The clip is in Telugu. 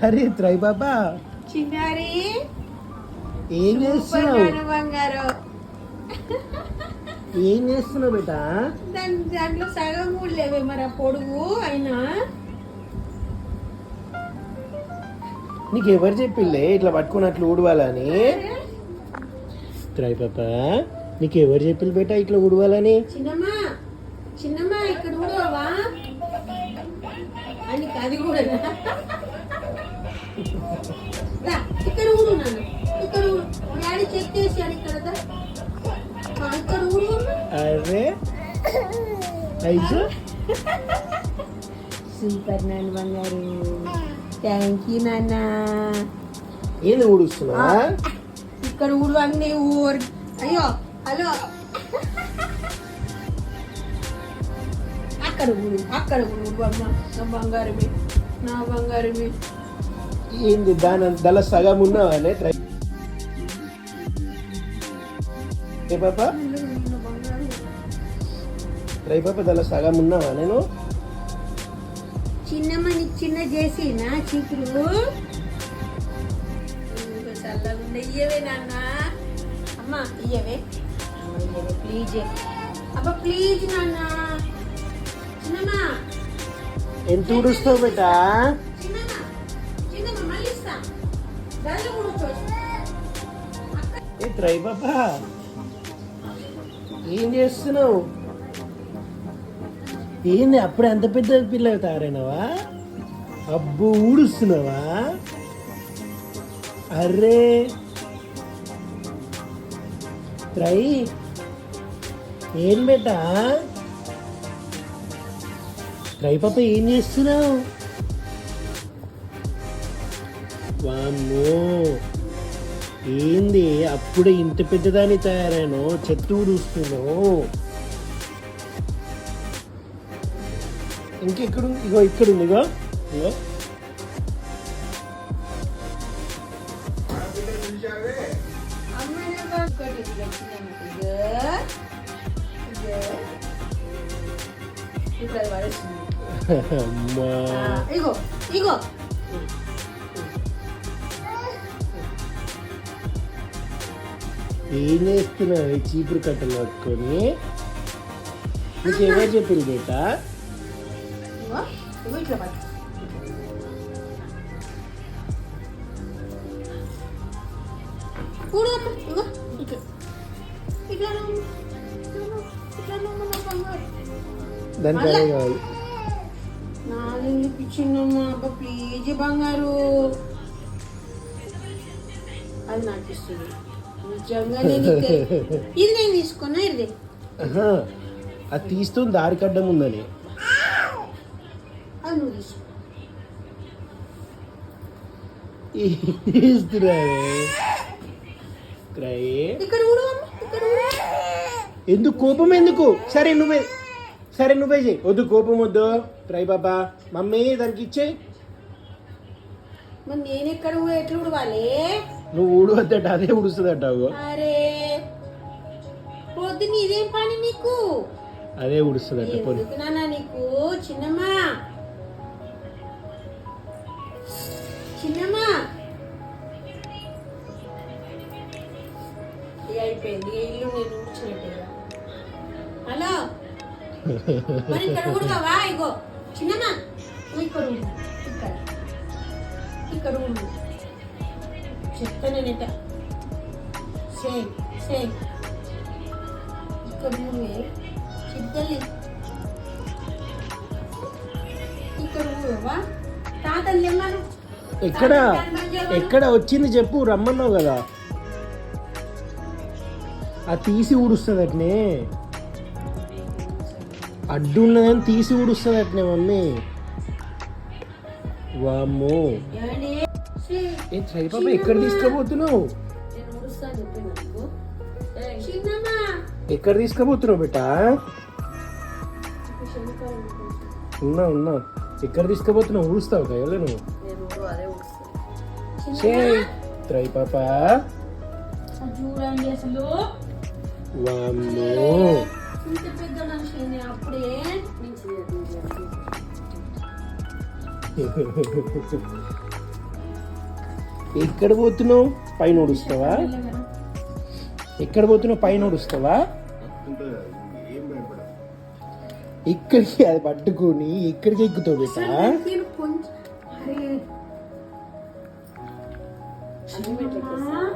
అరే త్రై బాబా చిన్నారి ఏం చేస్తున్నావు? బంగారు ఏం చేస్తున్నావు బేటా? దాంట్లో సగం కూడా లేవే మరి ఆ పొడుగు అయినా. నీకు ఎవరు చెప్పిండే ఇట్లా పట్టుకుని అట్లా ఊడవాలని? త్రై పాపా నీకు ఎవరు చెప్పింది బేటా ఇట్లా ఊడవాలని? చిన్నమ్మా చిన్నమ్మా ఇక్కడ ఊడవా అని అది కూడా ఇక్కడ ఊడు నాన్న, ఇక్కడ ఊడు. డాడీ చెక్ చేసాడు ఇక్కడ ఇక్కడ ఊడు. అరే ఐజు సూపర్ నాన్న బంగారు. థ్యాంక్ యూ నాన్న. ఏంది ఊడుస్తున్నా? ఇక్కడ ఊడు అన్ని ఊరు. అయ్యో హలో అక్కడ ఊడు, అక్కడ ఊడు అమ్మ. నా బంగారమే, నా బంగారమే. ఏంది దాని సగం ఉన్నావానే ట్రై పాపా? ట్రై పాపా దాని సగం ఉన్నావా? నేను చిన్నమ్మ నీకు చిన్న చేసినా చీపురు చల్లగా ఇయ్యవే నాన్న. అమ్మ ఇయ్యవే, ఇయ్యవే ప్లీజ్. అబ్బా ప్లీజ్ నాన్న. చిన్నమ్మ ఎంత ఊడుస్తావు బేటా? చిన్నమ్మ చిన్నమ్మ మళ్ళీ ఇస్తా. గదిలో కూర్చోవచ్చు. ఏ ట్రై పాపా ఏం చేస్తున్నావు? ఏంది అప్పుడే అంత పెద్ద పిల్ల తయారైనవా? అబ్బు ఊడుస్తున్నావా? అరే ట్రై ఏం బేటా? ట్రై పాప ఏం చేస్తున్నావు? వామ్మో ఏంది అప్పుడే ఇంత పెద్దదాన్ని తయారాను, చెట్టు ఊడుస్తున్నావు. ఇంకెక్కడ ఇగో ఇక్కడ ఉంది, ఇగో ఇగో అమ్మా. ఇగో ఇగో ఏం చేస్తున్నావు చీపురు కట్టలు పట్టుకొని? నీకు ఎవరు చెప్పింది బేటా? ఇగో ఇట్లా పట్టు. కూడదమ్మ ఇగో ఇట్లా ఇట్లా ఇట్లా బంగారు. దానికి అదే కావాలి. నాలుగు పిచ్చినమ్మా. అబ్బా ప్లీజ్ బంగారు. అది నాకు ఇస్తుంది నిజంగానే. ఇది నేను తీసుకున్నా. ఇది అది తీస్తుంది దారి కడ్డం ఉందని. అది నువ్వు తీసుకో. ఇక్కడ కూడా ఇక్కడ కూడా. ఎందుకు కోపం ఎందుకు? సరే నువ్వే చెయ్యి. వద్దు కోపం వద్దు ట్రై బాబా. మమ్మీ దానికి ఇచ్చేయి. మరి నేను ఎక్కడ ఎట్లా ఉడవాలి? నువ్వు ఊడవద్దట, అదే ఉడుస్తుందట. అరే పొద్దున్న ఇదేం పని నీకు? అదే ఉడుస్తుందట. నాన్న నీకు చిన్నమ్మా చిన్నమ్మా అయిపోయింది ఇల్లు నేను ఊడ్చినట్టుగా. హలో మరి ఇక్కడ ఊడవా? ఇగో చిన్నమ్మా ఇక్కడ ఊడు, ఇక్కడ ఇక్కడ ఊడు. చెప్తానేట సేమ్ సేమ్. ఇక్కడ ఊడే చిద్దల్లి. ఇక్కడ ఊడవా? తాతని తెమ్మను. ఎక్కడ వచ్చింది చెప్పు, రమ్మన్నావు కదా. అది తీసి ఊడుస్తుంది అట్నే, అడ్డు ఉన్నదని తీసి ఊడుస్తుంది అట్నే మమ్మీ. వామ్మో ఏ ట్రై పాప ఎక్కడ తీసుకుపోతున్నావు? ఎక్కడ తీసుకుపోతున్నావు బేటా? ఉన్నా ఎక్కడ తీసుకుపోతున్నావు? ఊడుస్తావు కదా నువ్వు? ట్రై పాప చూడండి అసలు. వామ్మో ఇంత పెద్ద మనిషి అప్పుడే ఎక్కడ పోతున్నావు? పైన ఉడుస్తావా? ఎక్కడ పోతున్నావు? పైన ఉడుస్తావా? ఇక్కడికి అది పట్టుకొని ఇక్కడికి ఎక్కుతావు బిడ్డ. నేను కొంచెం అరే అమ్మా.